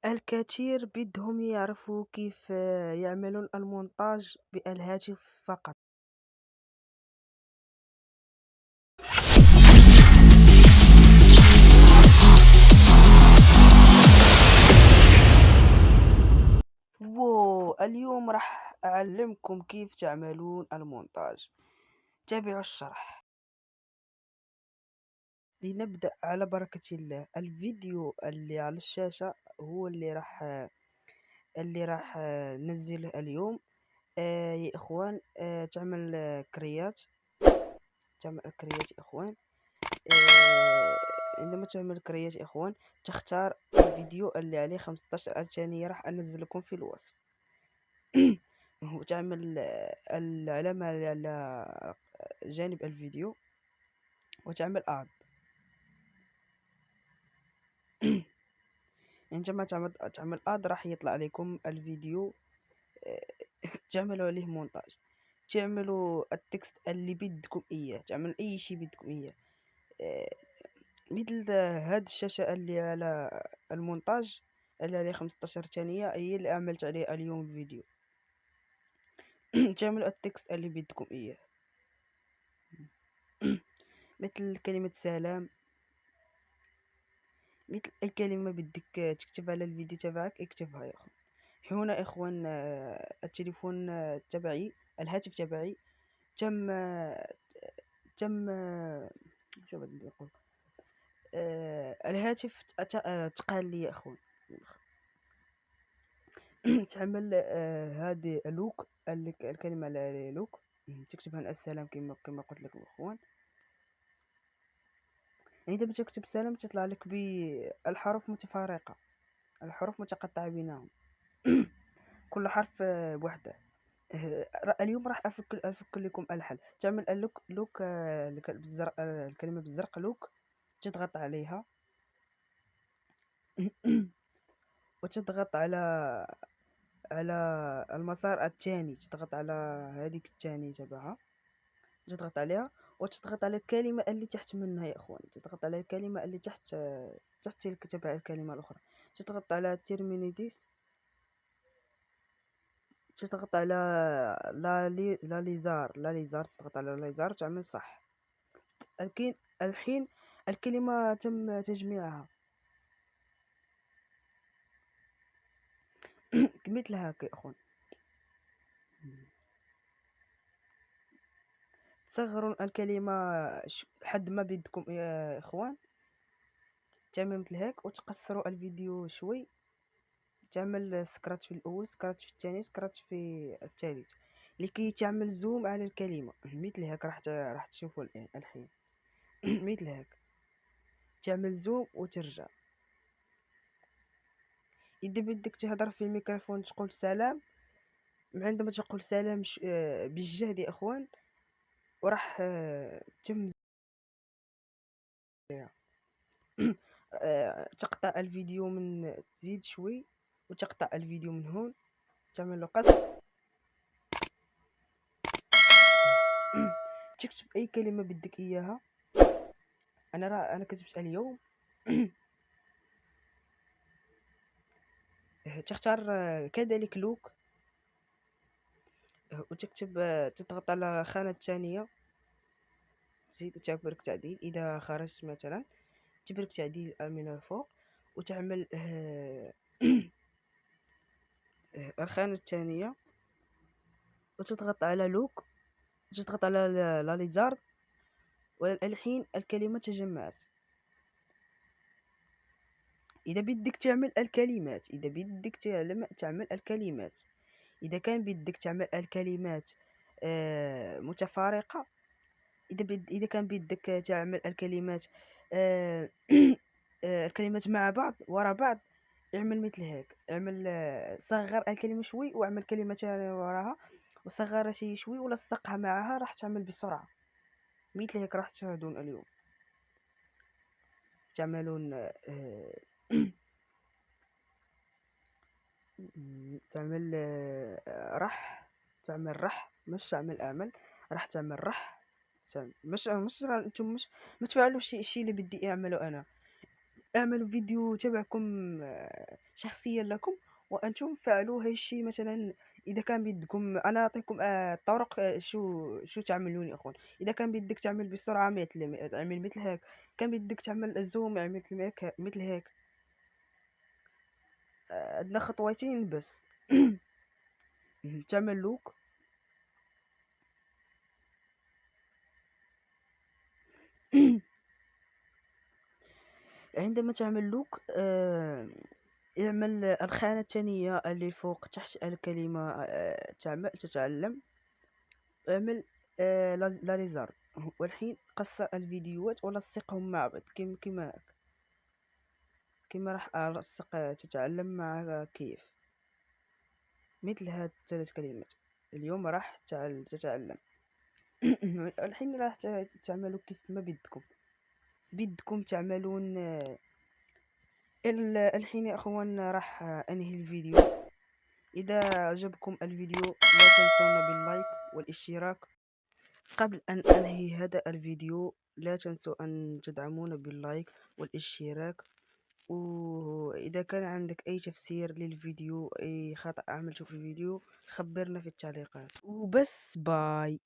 الكثير بدهم يعرفوا كيف يعملون المونتاج بالهاتف فقط. اليوم راح أعلمكم كيف تعملون المونتاج. تابعوا الشرح. لنبدأ على بركة الله. الفيديو اللي على الشاشة هو اللي راح ننزله اليوم. يا إخوان، تعمل كريات يا إخوان. عندما تعمل كريات يا إخوان، تختار الفيديو اللي عليه 15 ثانية، راح أنزل لكم في الوصف. وتعمل العلامة على جانب الفيديو وتعمل آد. عندما تعمل آد راح يطلع لكم الفيديو. آه، تعملوا عليه مونتاج، تعملوا التكست اللي بدكم إياه، تعملوا أي شيء بدكم إياه. آه، مثل هاد الشاشة اللي على المونتاج اللي عليه 15 ثانية، هي اللي عملت عليه اليوم الفيديو. تعملوا التكست اللي بدكم إياه، مثل كلمة سلام، مثل أي كلمة بدك تكتبها على الفيديو تبعك اكتبها يا أخوان. هنا إخوان، التليفون تبعي، الهاتف تبعي تم تم شو بدي أقول. الهاتف تقال لي يا أخوان. تعمل هذه لوك، الكلمة على لوك، تكتبها السلام كما قلت لكم أخوان. عندما تكتب سلام تطلع لك بالحروف متفارقة، الحروف متقطعة بينهم. كل حرف بوحده. اليوم راح أفك لكم الحل. تعمل اللوك لوك، بالزرق، الكلمة بالزرق لوك، تضغط عليها. وتضغط على المسار الثاني، تضغط على هذيك الثانية تبعها، تضغط عليها وتضغط على الكلمة اللي تحت منها يا اخوان. تضغط على الكلمة اللي تحت تلك تبع الكلمة الأخرى. تضغط على تيرمينيديس، تضغط على لا ليزار، تضغط على ليزار تعمل صح. الحين الكلمة تم تجميعها. مثل هكا يا اخوان. تصغرون الكلمة حد ما بدكم يا اخوان. تعمل مثل هيك وتقصروا الفيديو شوي. تعمل سكرات في الأول، سكرات في الثاني، سكرات في الثالث، لكي تعمل زوم على الكلمة. مثل هيك راح تشوفوا الحين. مثل هيك تعمل زوم وترجع. إذا بدك تهضر في الميكروفون تقول سلام. عندما تقول سلام بالجهد يا أخوان، وراح تم تقطع الفيديو من تزيد شوي، وتقطع الفيديو من هون، تعمل له قص. تكتب أي كلمة بدك إياها. أنا كتبت اليوم. تختار كذلك لوك، وتكتب، تضغط على خانة ثانية، تزيد وتبرك تعديل. إذا خرجت مثلا تبرك تعديل من الفوق، وتعمل الخانة الثانية، وتضغط على لوك، تضغط على لا ليزارد. والحين الكلمة تجمعت. إذا بدك تعمل الكلمات، إذا بدك تعمل الكلمات، إذا كان بدك تعمل الكلمات متفارقة، إذا كان بدك تعمل الكلمات آه، الكلمات مع بعض وراء بعض، اعمل مثل هيك. اعمل صغر الكلمة شوي واعمل كلمة ثانية وراها، وصغر شيء شوي ولصقها معها، راح تعمل بسرعة. مثل هيك راح تشاهدون اليوم تعملون تعمل تعمل رح، مش تعمل اعمل. راح تعمل مش انتم مش ما تفعلوا الشيء اللي بدي اعمله انا. اعملوا فيديو تبعكم شخصيا لكم، وانتم فعلوا هذا الشيء. مثلا اذا كان بدكم انا اعطيكم طرق، شو تعملون يا اخوان. اذا كان بدك تعمل بسرعه اعمل مثل هيك. كان بدك تعمل الزوم اعمل مثل هيك. عندنا خطوتين بس. تعمل لوك. عندما تعمل لوك اعمل الخانة الثانية اللي فوق تحت الكلمة تتعلم. اعمل لا ريزارد. والحين قصر الفيديوهات ولصقهم مع بعض كما راح ألصق تتعلم مع كيف. مثل هاد الثلاث كلمات اليوم راح تتعلم. الحين راح تعملوا كيف ما بدكم تعملون. الحين يا اخوان راح انهي الفيديو. اذا عجبكم الفيديو لا تنسونا باللايك والاشتراك. قبل ان انهي هذا الفيديو لا تنسوا ان تدعمونا باللايك والاشتراك. واذا كان عندك اي تفسير للفيديو، اي خطأ عملته في الفيديو، خبرنا في التعليقات. وبس باي.